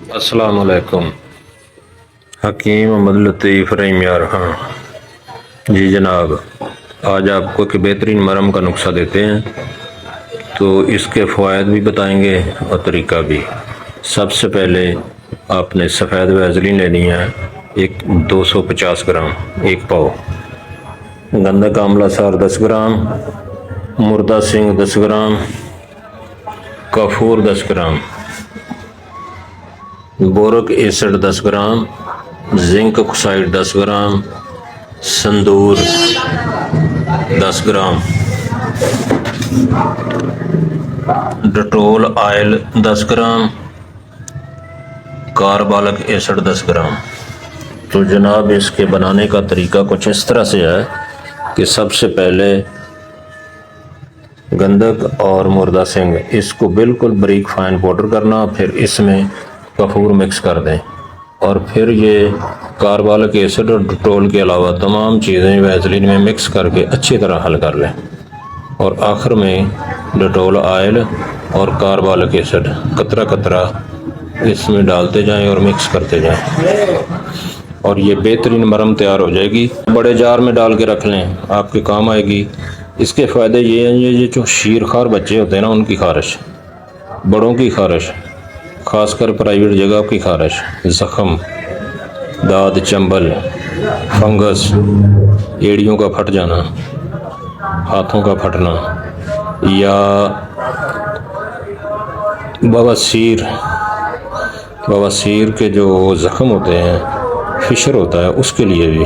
अस्सलाम वालेकुम। हकीम मोहम्मद लतीफ़ रहीम यार हाँ जी जनाब, आज आपको एक बेहतरीन मरहम का नुस्खा देते हैं, तो इसके फ़वाइद भी बताएंगे और तरीका भी। सबसे पहले आपने सफ़ेद वैज़लीन लेनी है, एक 250 ग्राम, एक पाव। गंधक आंवला सार 10 ग्राम, मुर्दा सिंग 10 ग्राम, कफूर 10 ग्राम, बोरिक एसिड 10 ग्राम, जिंक ऑक्साइड 10 ग्राम, संदूर 10 ग्राम, डेटोल ऑयल 10 ग्राम, कार्बोलिक एसिड 10 ग्राम। तो जनाब इसके बनाने का तरीका कुछ इस तरह से है कि सबसे पहले गंधक और मुर्दा सिंग इसको बिल्कुल बारीक फाइन पाउडर करना, फिर इसमें कपूर मिक्स कर दें और फिर ये कार्बोलिक एसिड और डेटोल के अलावा तमाम चीज़ें वैसलीन में मिक्स करके अच्छी तरह हल कर लें और आखिर में डेटोल ऑयल और कार्बोलिक एसिड कतरा कतरा इसमें डालते जाएं और मिक्स करते जाएं और ये बेहतरीन मरहम तैयार हो जाएगी। बड़े जार में डाल के रख लें, आपके काम आएगी। इसके फ़ायदे ये हैं, ये जो शीरखार बच्चे होते हैं ना, उनकी खारिश, बड़ों की खारिश, ख़ासकर प्राइवेट जगह की खारिश, ज़ख़म, दाद, चंबल, फंगस, एड़ियों का फट जाना, हाथों का फटना या बवासीर के जो ज़ख़म होते हैं, फिशर होता है, उसके लिए भी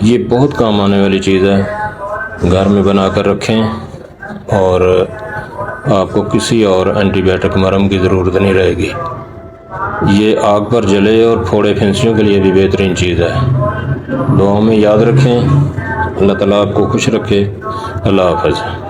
ये बहुत काम आने वाली चीज़ है। घर में बना कर रखें और आपको किसी और एंटीबायोटिक मरहम की ज़रूरत नहीं रहेगी। ये आग पर जले और फोड़े फिंसियों के लिए भी बेहतरीन चीज़ है। दुआओं में याद रखें। अल्लाह ताला आपको खुश रखे। अल्लाह हाफ़िज़।